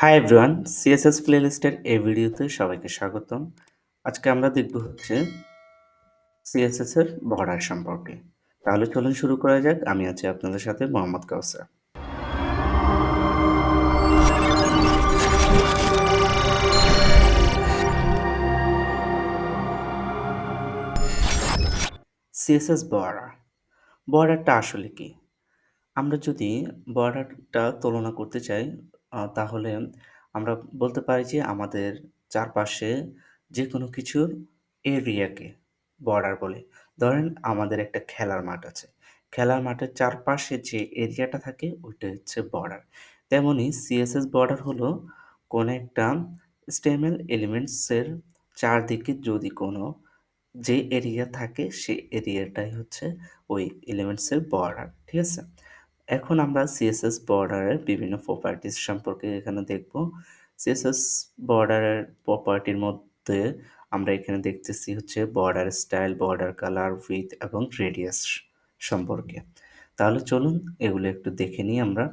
Hi everyone, CSS প্লেলিস্টের এই ভিডিওতে সবাইকে স্বাগতম। আজকে আমরা দেখব হচ্ছে সিএসএস এর বর্ডার সম্পর্কে। তাহলে চলুন শুরু করা যাক। আমি আছি আপনাদের সাথে মোহাম্মদ কাউসার। সিএসএস বর্ডারটা আসলে কি? আমরা যদি বর্ডারটা তুলনা করতে চাই তাহলে আমরা বলতে পারি যে আমাদের চারপাশে যেকোনো কিছুর এরিয়াকে বর্ডার বলে। ধরেন আমাদের একটা খেলার মাঠ আছে। খেলার মাঠের চারপাশে যে এরিয়াটা থাকে ওইটা হচ্ছে বর্ডার। তেমনি সিএসএস বর্ডার হলো কোনো একটা স্টেমেল এলিমেন্টসের চারদিকে যদি কোনো যে এরিয়া থাকে সেই এরিয়াটাই হচ্ছে ওই এলিমেন্টসের বর্ডার। ঠিক আছে? এখন আমরা সিএসএস বর্ডারের বিভিন্ন প্রপার্টিজ সম্পর্কে এখানে দেখব। সিএসএস বর্ডারের প্রপার্টির মধ্যে আমরা এখানে দেখতেছি হচ্ছে border style, border colour, width এবং রেডিয়াস সম্পর্কে। তাহলে চলুন এগুলো একটু দেখে নিই আমরা।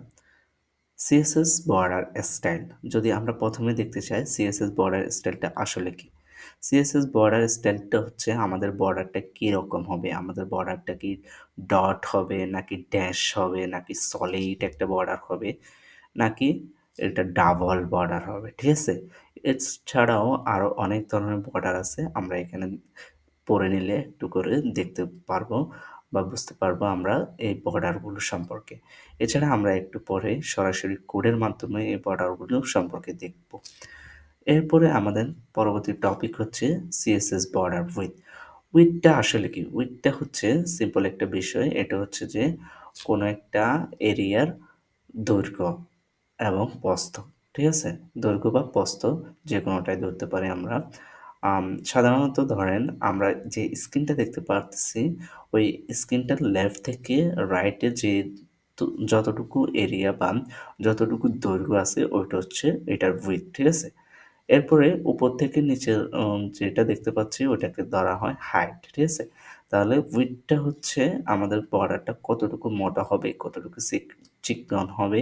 সিএসএস বর্ডার স্টাইল যদি আমরা প্রথমে দেখতে চাই সিএসএস বর্ডার স্টাইলটা আসলে কি। সিএসএস বর্ডার স্টাইলটা হচ্ছে আমাদের বর্ডারটা কীরকম হবে, আমাদের বর্ডারটা কি ডট হবে নাকি ড্যাশ হবে নাকি সলিড একটা বর্ডার হবে নাকি এটা ডাবল বর্ডার হবে। ঠিক আছে, এছাড়াও আরও অনেক ধরনের বর্ডার আছে, আমরা এখানে পড়ে নিলে একটু করে দেখতে পারবো বা বুঝতে পারবো আমরা এই বর্ডারগুলো সম্পর্কে। এছাড়া আমরা একটু পরে সরাসরি কোডের মাধ্যমে এই বর্ডারগুলো সম্পর্কে দেখব। এরপরে আমাদের পরবর্তী টপিক হচ্ছে সিএসএস বর্ডার উইথটা আসলে কি। উইথটা হচ্ছে সিম্পল একটা বিষয়, এটা হচ্ছে যে কোনো একটা এরিয়ার দৈর্ঘ্য এবং প্রস্থ। ঠিক আছে, দৈর্ঘ্য বা প্রস্থ যে কোনোটাই ধরতে পারি আমরা। সাধারণত ধরেন আমরা যে স্ক্রিনটা দেখতে পারতেছি ওই স্ক্রিনটার লেফট থেকে রাইটে যে যতটুকু এরিয়া বা যতটুকু দৈর্ঘ্য আছে ওইটা হচ্ছে এটার উইথ। ঠিক আছে, এরপরে উপর থেকে নিচে যেটা দেখতে পাচ্ছি ওটাকে ধরা হয় হাইট। ঠিক আছে, তাহলে উইডথটা হচ্ছে আমাদের বর্ডারটা কতটুকু মোটা হবে, কতটুকু চিকন হবে,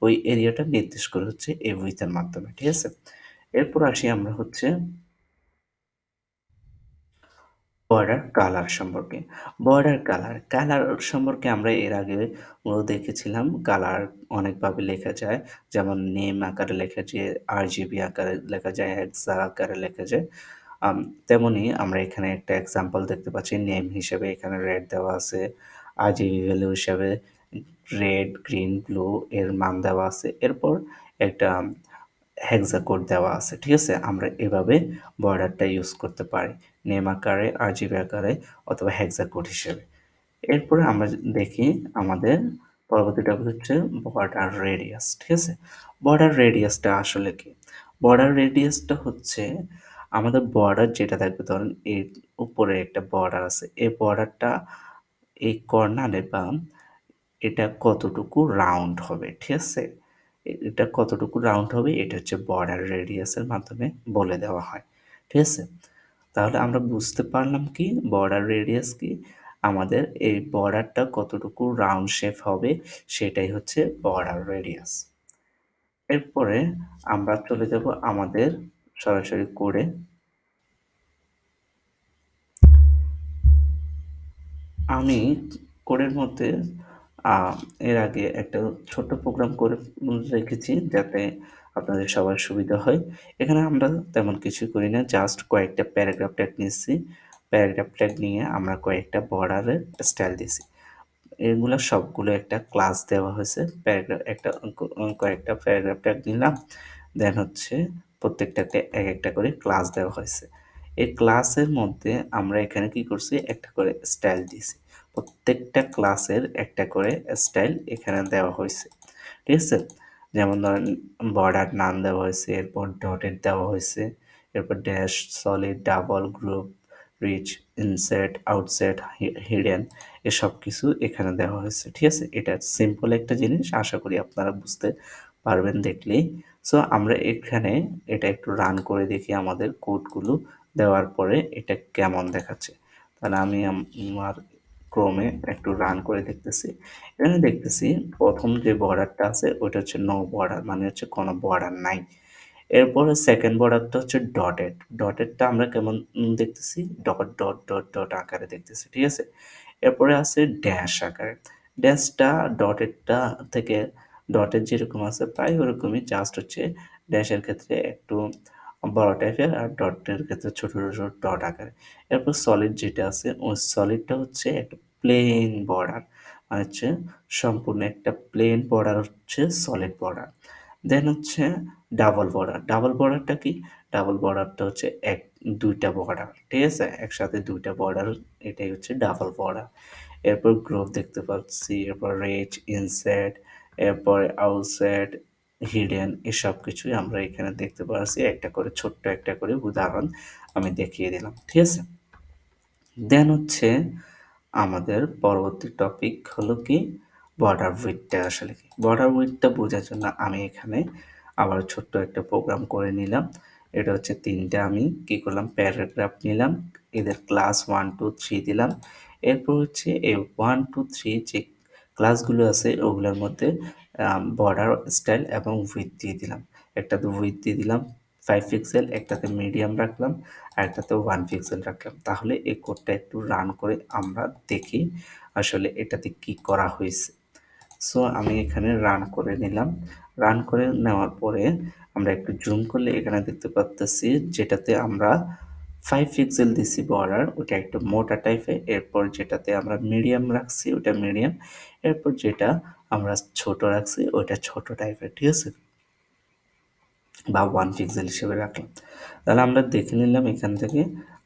ওই এরিয়াটা নির্দেশ করে হচ্ছে এই উইথের মাধ্যমে। ঠিক আছে, এরপর আসি আমরা হচ্ছে বর্ডার কালার সম্পর্কে। কালার সম্পর্কে আমরা এর আগে দেখেছিলাম। কালার অনেকভাবে লেখা যায়, যেমন নেম আকারে লেখা যায়, আরজিবি আকারে লেখা যায়, হেক্সা আকারে লেখা যায়। আম তেমনি আমরা এখানে একটা এক্সাম্পল দেখতে পাচ্ছি। নেম হিসেবে এখানে রেড দেওয়া আছে, আরজিবি ভ্যালু হিসাবে রেড, গ্রিন, ব্লু এর মান দেওয়া আছে। এরপর একটা হেক্সা কোড দেওয়া আছে। ঠিক আছে, আমরা এভাবে বর্ডারটা ইউজ করতে পারি, নেম আকারে, আরজিবি আকারে অথবা হেক্সা কোড হিসেবে। এরপরে আমরা দেখি আমাদের পরবর্তী টপিক হচ্ছে বর্ডার রেডিয়াস। ঠিক আছে, বর্ডার রেডিয়াসটা আসলে কি। বর্ডার রেডিয়াসটা হচ্ছে আমাদের বর্ডার যেটা থাকবে, ধরেন এর উপরে একটা বর্ডার আছে, এই বর্ডারটা এই কর্নারে বা এটা কতটুকু রাউন্ড হবে। ঠিক আছে, এটা কতটুকু রাউন্ড হবে এটা হচ্ছে বর্ডার রেডিয়াসের মাধ্যমে বলে দেওয়া হয়। ঠিক আছে, তাহলে আমরা বুঝতে পারলাম কি বর্ডার রেডিয়াস কি, আমাদের এই বর্ডারটা কতটুকু রাউন্ড শেপ হবে সেটাই হচ্ছে বর্ডার রেডিয়াস। এরপরে আমরা চলে যাব আমাদের সরাসরি কোডে। আমি কোডের মধ্যে আ এর আগে একটা ছোট্ট প্রোগ্রাম করে রেখেছি যাতে আপনাদের সবার সুবিধা হয়। এখানে আমরা তেমন কিছুই করি না। জাস্ট কয়েকটা প্যারাগ্রাফ ট্যাগ নিচ্ছি। প্যারাগ্রাফ ট্যাগ নিয়ে আমরা কয়েকটা বর্ডারের স্টাইল দিছি। এগুলা সবগুলো একটা ক্লাস দেওয়া হয়েছে। কয়েকটা প্যারাগ্রাফ ট্যাগ নিলাম। দেন হচ্ছে প্রত্যেকটাকে একেকটা করে ক্লাস দেওয়া হয়েছে। এই ক্লাসের মধ্যে আমরা এখানে কি করছি, একটা করে স্টাইল দিছি। প্রত্যেকটা ক্লাসের একটা করে স্টাইল এখানে দেওয়া হয়েছে। ঠিক আছে? যেমন ধরেন বর্ডার নাম দেওয়া হয়েছে, এরপর ডটেড দেওয়া হয়েছে, এরপর dash, solid, double, groove, ridge, inset, outset, hidden এসব কিছু এখানে দেওয়া হয়েছে। ঠিক আছে? এটা সিম্পল একটা জিনিস, আশা করি আপনারা বুঝতে পারবেন দেখলেই। সো আমরা এখানে এটা একটু রান করে দেখি আমাদের কোডগুলো দেওয়ার পরে এটা কেমন দেখাচ্ছে। তাহলে আমি আমার ক্রোমে একটু রান করে দেখতেছি। এখানে দেখতেছি ১ম যে বর্ডারটা আছে ওইটা হচ্ছে নো বর্ডার, মানে হচ্ছে কোনো বর্ডার নাই। এরপরে 2nd বর্ডারটা হচ্ছে ডটেড। ডটেডটা আমরা কেমন দেখতেছি? ডট, ডট, ডট, ডট আকারে দেখতেছি। ঠিক আছে? এরপরে আছে ড্যাশ আকারে। ড্যাশটা ডটেডটা থেকে ডটের যেরকম আছে প্রায় ওরকমই, জাস্ট হচ্ছে ড্যাশের ক্ষেত্রে একটু বড় টাইপের আর ডটের ক্ষেত্রে ছোট, ছোট ডট আকারে। এরপর সলিড যেটা আছে ওই সলিডটা হচ্ছে একটা প্লেন বর্ডার। মানে হচ্ছে সম্পূর্ণ একটা প্লেন বর্ডার হচ্ছে সলিড বর্ডার। দেন হচ্ছে ডাবল বর্ডার। ডাবল বর্ডারটা কি? ডাবল বর্ডারটা হচ্ছে ২ টা বর্ডার। ঠিক আছে? একসাথে ২ টা বর্ডার, এটাই হচ্ছে ডাবল বর্ডার। এরপর গ্রুপ দেখতে পাচ্ছি, এরপর রেজ, ইনসাইড, এরপরে আউটসাইড, হিডেন এসব কিছুই আমরা এখানে দেখতে পাচ্ছি। একটা করে ছোট্ট একটা করে উদাহরণ আমি দেখিয়ে দিলাম। ঠিক আছে? দেন হচ্ছে আমাদের পরবর্তী টপিক হলো কি বর্ডার উইডথটা আসলে কি? বর্ডার উইডথটা বোঝার জন্য আমি এখানে আবার ছোট্ট একটা প্রোগ্রাম করে নিলাম। এটা হচ্ছে ৩ টা আমি কি করলাম প্যারাগ্রাফ নিলাম। এদের ক্লাস 1, 2, 3 দিলাম। এরপর হচ্ছে এই 1, 2, 3 যে ক্লাসগুলো আছে ওগুলোর মধ্যে বর্ডার স্টাইল এবং উইডথ দিয়ে দিলাম। একটাতে উইডথ দিয়ে দিলাম 5 পিক্সেল, একটাতে মিডিয়াম রাখলাম, আরেকটাতে 1 পিক্সেল রাখলাম। তাহলে এই কোডটা একটু রান করে আমরা দেখি আসলে এটাতে কি করা হয়েছে। সো আমি এখানে রান করে নিলাম। রান করে নেওয়ার পরে আমরা একটু জুম করলে এখানে দেখতে পারতেছি যেটাতে আমরা 5 পিক্সেল দিছি বর্ডার ওটা একটু মোটা টাইপের। এরপর যেটাতে আমরা মিডিয়াম রাখছি ওটা মিডিয়াম। এরপর যেটা আমরা ছোট রাখছি ওটা ছোট টাইপের। ঠিক আছে? বা 1 পিক্সেল হিসেবে রাখলাম। তাহলে আমরা দেখে নিলাম এখান থেকে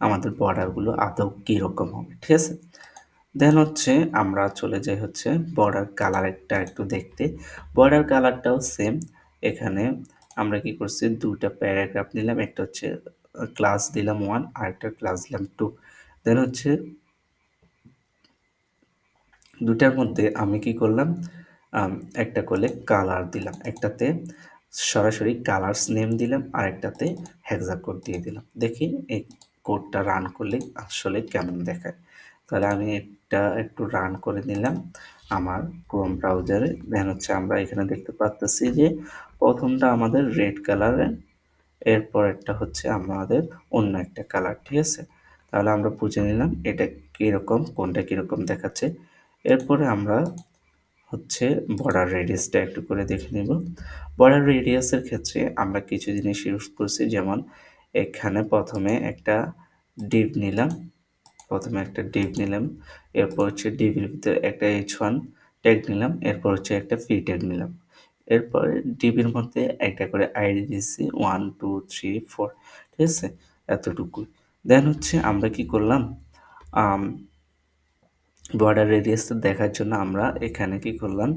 আমাদের বর্ডারগুলো আদৌ কীরকম হবে। ঠিক আছে? দেন হচ্ছে আমরা চলে যাই হচ্ছে বর্ডার কালারটা একটু দেখতে। বর্ডার কালারটাও সেম। এখানে আমরা কি করছি ২ টা প্যারাগ্রাফ নিলাম। একটা হচ্ছে ক্লাস দিলাম 1 আরেকটা ক্লাস দিলাম 2। দেন হচ্ছে ২ টার মধ্যে আমি কি করলাম একটা করে কালার দিলাম। একটাতে সরাসরি কালারস নেম দিলাম, আরেকটাতে হেক্সা কোড দিয়ে দিলাম। দেখি এই কোডটা রান করলে আসলে কেমন দেখায়। তাহলে আমি এটা একটু রান করে নিলাম আমার ক্রোম ব্রাউজারে। দেন হচ্ছে আমরা এখানে দেখতে পারতেছি যে ১ম টা আমাদের রেড কালারের, এরপরেরটা হচ্ছে আমাদের অন্য একটা কালার। ঠিক আছে? তাহলে আমরা বুঝে নিলাম এটা কীরকম, কোনটা কীরকম দেখাচ্ছে। এরপরে আমরা হচ্ছে বর্ডার রেডিয়াসটা একটু করে দেখে নেব। বর্ডার রেডিয়াসের ক্ষেত্রে আমরা কিছু জিনিস ইউজ করছি, যেমন এখানে প্রথমে একটা ডিভ নিলাম, এরপর হচ্ছে ডিভির ভিতরে একটা H1 ট্যাগ নিলাম, এরপর হচ্ছে একটা ফি ট্যাগ নিলাম। এরপরে ডিবির মধ্যে একটা করে আইডি দিচ্ছি 1, 2, 3, 4। ঠিক আছে? এতটুকুই। দেন হচ্ছে আমরা কি করলাম আম বর্ডার রেডিয়াসটা দেখার জন্য আমরা এখানে কি করলাম,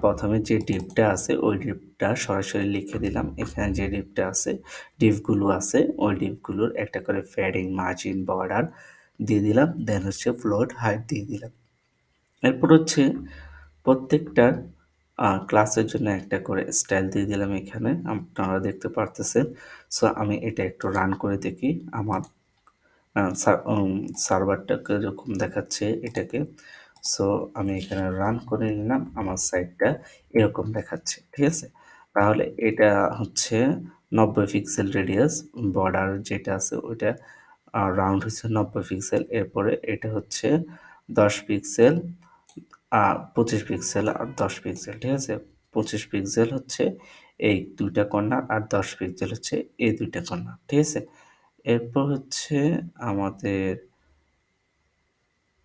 প্রথমে যে ডিভটা আছে ওই ডিভটা সরাসরি লিখে দিলাম। এখানে যে ডিভটা আছে, ডিভগুলো আছে ওই ডিভগুলোর একটা করে প্যাডিং, মার্জিন, বর্ডার দিয়ে দিলাম। দেন হচ্ছে ফ্লোট হাইট দিয়ে দিলাম। এরপর হচ্ছে প্রত্যেকটা ক্লাসের জন্য একটা করে স্টাইল দিয়ে দিলাম এখানে। আপনারা দেখতে পারতেছেন। সো আমি এটা একটু রান করে দেখি আমার আ সা উম সার্ভারটা কিরকম দেখাচ্ছে এটাকে। সো আমি এখানে রান করে নিলাম। আমার সাইটটা এরকম দেখাচ্ছে। ঠিক আছে? তাহলে এটা হচ্ছে ৯০ পিক্সেল রেডিয়াস। বর্ডার যেটা আছে ওইটা রাউন্ড হচ্ছে ৯০ পিক্সেল। এরপরে এটা হচ্ছে ১০ পিক্সেল, ২৫ পিক্সেল আর ১০ পিক্সেল। ঠিক আছে? ২৫ পিক্সেল হচ্ছে এই ২ টা কর্নার আর ১০ পিক্সেল হচ্ছে এই ২ টা কর্নার। ঠিক আছে? এরপর হচ্ছে আমাদের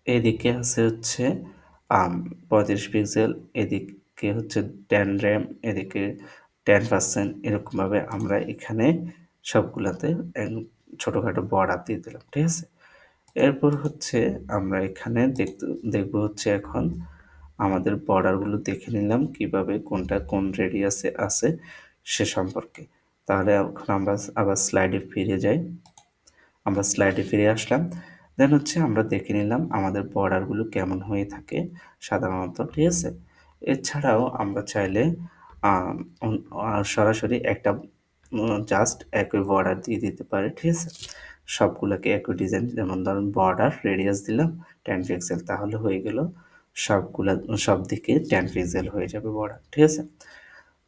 এদিকে আছে হচ্ছে ৩৫ পিক্সেল, এদিকে হচ্ছে 10 RAM, এদিকে 10% এরকমভাবে আমরা এখানে সবগুলাতে এন ছোটখাটো বর্ডার দিয়ে দিলাম। ঠিক আছে? এরপর হচ্ছে আমরা এখানে দেখব হচ্ছে এখন আমাদের বর্ডারগুলো দেখে নিলাম কিভাবে কোনটা কোন রেডিয়াসে আছে সে সম্পর্কে। তাহলে এখন আমরা আবার স্লাইডে ফিরে যাই। আমরা স্লাইডে ফিরে আসলাম। দেন হচ্ছে আমরা দেখে নিলাম আমাদের বর্ডারগুলো কেমন হয়ে থাকে সাধারণত। ঠিক আছে? এছাড়াও আমরা চাইলে আম সরাসরি একটা জাস্ট একই বর্ডার দিয়ে দিতে পারি। ঠিক আছে? সবগুলোকে একই ডিজাইন, যেমন ধরুন বর্ডার রেডিয়াস দিলাম 10 পিক্সেল, তাহলে হয়ে গেল সবগুলা সব দিকে 10 পিক্সেল হয়ে যাবে বর্ডার। ঠিক আছে?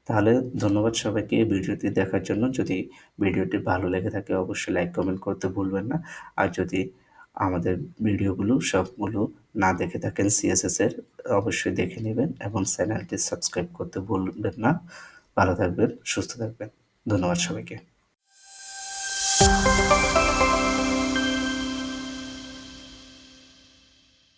তাহলে ধন্যবাদ সবাইকে এই ভিডিওটি দেখার জন্য। যদি ভিডিওটি ভালো লেগে থাকে অবশ্যই লাইক কমেন্ট করতে ভুলবেন না। আর যদি আমাদের ভিডিওগুলো সবগুলো না দেখে থাকেন সিএসএস এর, অবশ্যই দেখে নেবেন এবং চ্যানেলটি সাবস্ক্রাইব করতে ভুলবেন না। ভালো থাকবেন, সুস্থ থাকবেন। ধন্যবাদ সবাইকে।